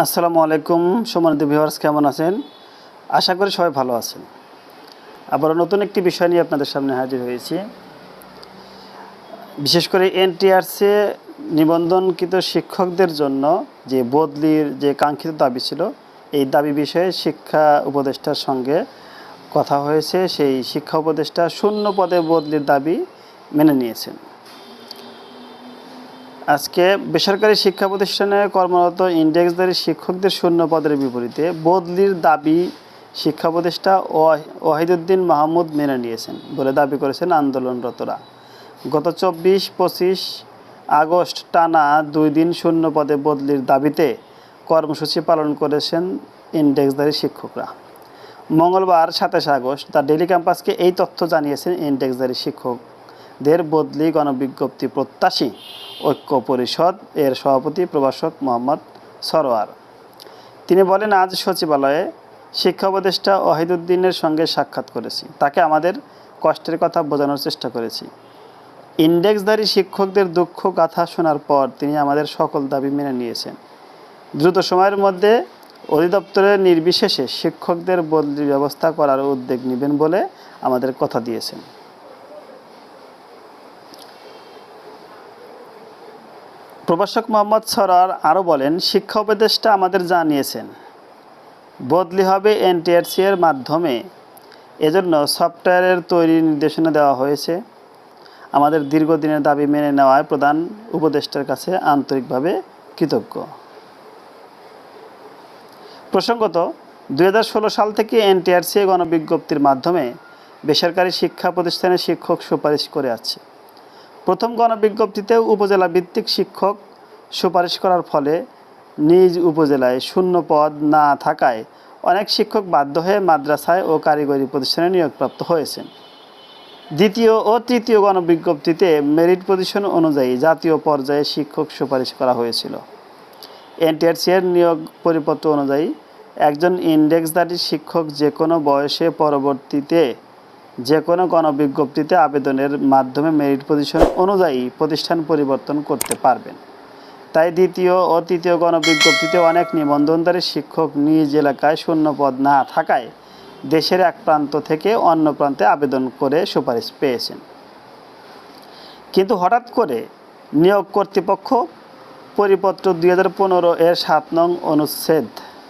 আসসালামু আলাইকুম সম্মানিত ভিউয়ার্স, কেমন আছেন? আশা করি সবাই ভালো আছেন। আবার নতুন একটি বিষয় নিয়ে আপনাদের সামনে হাজির হয়েছি। বিশেষ করে এনটিআরসি নিবন্ধনকৃত শিক্ষকদের জন্য যে বদলির যে কাঙ্ক্ষিত দাবি ছিল, এই দাবি বিষয়ে শিক্ষা উপদেষ্টার সঙ্গে কথা হয়েছে। সেই শিক্ষা উপদেষ্টা শূন্য পদে বদলির দাবি মেনে নিয়েছেন। আজকে বেসরকারি শিক্ষা প্রতিষ্ঠানে কর্মরত ইন্ডেক্সধারী শিক্ষকদের শূন্য পদের বিপরীতে বদলির দাবি শিক্ষা উপদেষ্টা ওয়াহিদুদ্দিন মাহমুদ মেনে নিয়েছেন বলে দাবি করেছেন আন্দোলনরতরা। গত 24-25 আগস্ট টানা 2 দিন শূন্য পদে বদলির দাবিতে কর্মসূচি পালন করেছেন ইন্ডেক্সধারী শিক্ষকরা। মঙ্গলবার 27 আগস্ট দ্য ডেইলি ক্যাম্পাসকে এই তথ্য জানিয়েছেন ইন্ডেক্সধারী শিক্ষকদের বদলি গণবিজ্ঞপ্তি প্রত্যাশী ঐক্য পরিষদ এর সভাপতি প্রভাষক মোহাম্মদ সরোয়ার। তিনি বলেন, আজ সচিবালয়ে শিক্ষা উপদেষ্টা ওয়াহিদুদ্দিনের সঙ্গে সাক্ষাৎ করেছি। তাকে আমাদের কষ্টের কথা বোঝানোর চেষ্টা করেছি। ইন্ডেক্সধারী শিক্ষকদের দুঃখ গাথা শোনার পর তিনি আমাদের সকল দাবি মেনে নিয়েছেন। দ্রুত সময়ের মধ্যে অধিদপ্তরের নির্বিশেষে শিক্ষকদের বদলির ব্যবস্থা করার উদ্যোগ নেবেন বলে আমাদের কথা দিয়েছেন। প্রভাষক মোহাম্মদ সরোয়ার আরও বলেন, শিক্ষা উপদেষ্টা আমাদের জানিয়েছেন বদলি হবে এনটিআরসি এর মাধ্যমে। এজন্য সফটওয়্যারের তৈরির নির্দেশনা দেওয়া হয়েছে। আমাদের দীর্ঘদিনের দাবি মেনে নেওয়ায় প্রধান উপদেষ্টার কাছে আন্তরিকভাবে কৃতজ্ঞ। প্রসঙ্গত, 2016 সাল থেকে এনটিআরসি গণবিজ্ঞপ্তির মাধ্যমে বেসরকারি শিক্ষা প্রতিষ্ঠানে শিক্ষক সুপারিশ করে আছে। প্রথম গণবিজ্ঞপ্তিতে উপজেলা ভিত্তিক শিক্ষক সুপারিশ করার ফলে নিজ উপজেলায় শূন্য পদ না থাকায় অনেক শিক্ষক বাধ্য হয়ে মাদ্রাসায় ও কারিগরি প্রতিষ্ঠানে নিয়োগপ্রাপ্ত হয়েছেন। দ্বিতীয় ও তৃতীয় গণবিজ্ঞপ্তিতে মেরিট পজিশন অনুযায়ী জাতীয় পর্যায়ে শিক্ষক সুপারিশ করা হয়েছিল। এনটিআরসি এর নিয়োগ পরিপত্র অনুযায়ী একজন ইন্ডেক্সধারী শিক্ষক যে কোনো বয়সে পরবর্তীতে যে কোনো গণবিজ্ঞপ্তিতে আবেদনের মাধ্যমে মেরিট পজিশন অনুযায়ী প্রতিষ্ঠান পরিবর্তন করতে পারবেন। তাই দ্বিতীয় ও তৃতীয় গণবিজ্ঞপ্তিতে অনেক নিবন্ধনধারী শিক্ষক নিজ এলাকায় শূন্য পদ না থাকায় দেশের এক প্রান্ত থেকে অন্য প্রান্তে আবেদন করে সুপারিশ পেয়েছেন। কিন্তু হঠাৎ করে নিয়োগ কর্তৃপক্ষ পরিপত্র 2015 এর 7 নং অনুচ্ছেদ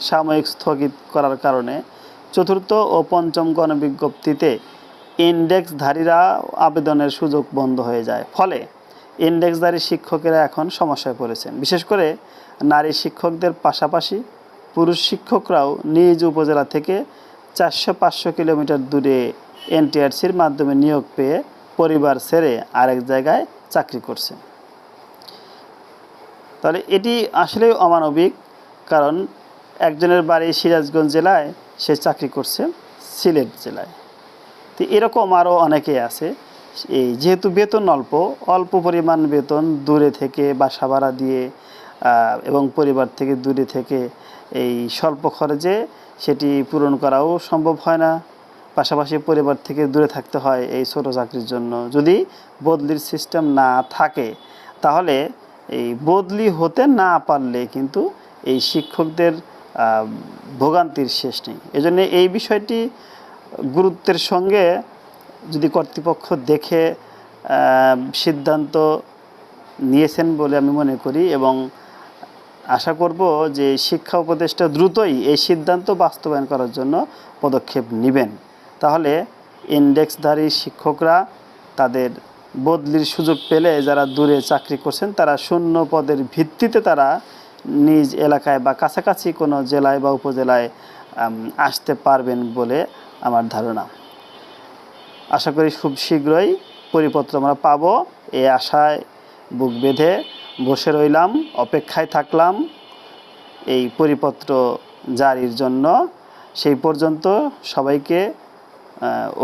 সাময়িক স্থগিত করার কারণে চতুর্থ ও পঞ্চম গণবিজ্ঞপ্তিতে ইন্ডেক্সধারীরা আবেদনের সুযোগ বন্ধ হয়ে যায়। ফলে ইন্ডেক্সধারী শিক্ষকেরা এখন সমস্যায় পড়েছেন। বিশেষ করে নারী শিক্ষকদের পাশাপাশি পুরুষ শিক্ষকরাও নিজ উপজেলা থেকে 400-500 কিলোমিটার দূরে এনটিআরসির মাধ্যমে নিয়োগ পেয়ে পরিবার ছেড়ে আরেক জায়গায় চাকরি করছেন। তাহলে এটি আসলে অমানবিক, কারণ একজনের বাড়ি সিরাজগঞ্জ জেলায়, সে চাকরি করছে সিলেট জেলায়। তো এরকম আরও অনেকেই আছে। এই যেহেতু বেতন অল্প পরিমাণ বেতন, দূরে থেকে বাসা ভাড়া দিয়ে এবং পরিবার থেকে দূরে থেকে এই স্বল্প খরচে সেটি পূরণ করাও সম্ভব হয় না। পাশাপাশি পরিবার থেকে দূরে থাকতে হয় এই ছোটো চাকরির জন্য। যদি বদলির সিস্টেম না থাকে তাহলে এই বদলি হতে না পারলে কিন্তু এই শিক্ষকদের ভোগান্তির শেষ নেই। এজন্য এই বিষয়টি গুরুত্বের সঙ্গে যদি কর্তৃপক্ষ দেখে সিদ্ধান্ত নিয়েছেন বলে আমি মনে করি, এবং আশা করব যে শিক্ষা উপদেষ্টা দ্রুতই এই সিদ্ধান্ত বাস্তবায়ন করার জন্য পদক্ষেপ নেবেন। তাহলে ইন্ডেক্সধারী শিক্ষকরা তাদের বদলির সুযোগ পেলে যারা দূরে চাকরি করছেন তারা শূন্য পদের ভিত্তিতে তারা নিজ এলাকায় বা কাছাকাছি কোনো জেলায় বা উপজেলায় আসতে পারবেন বলে আমার ধারণা। আশা করি খুব শীঘ্রই পরিপত্র আমরা পাবো, এই আশায় বুক বেঁধে বসে রইলাম, অপেক্ষায় থাকলাম এই পরিপত্র জারির জন্য। সেই পর্যন্ত সবাইকে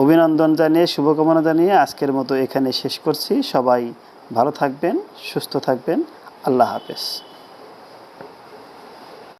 অভিনন্দন জানিয়ে, শুভকামনা জানিয়ে আজকের মতো এখানে শেষ করছি। সবাই ভালো থাকবেন, সুস্থ থাকবেন। আল্লাহ হাফেজ।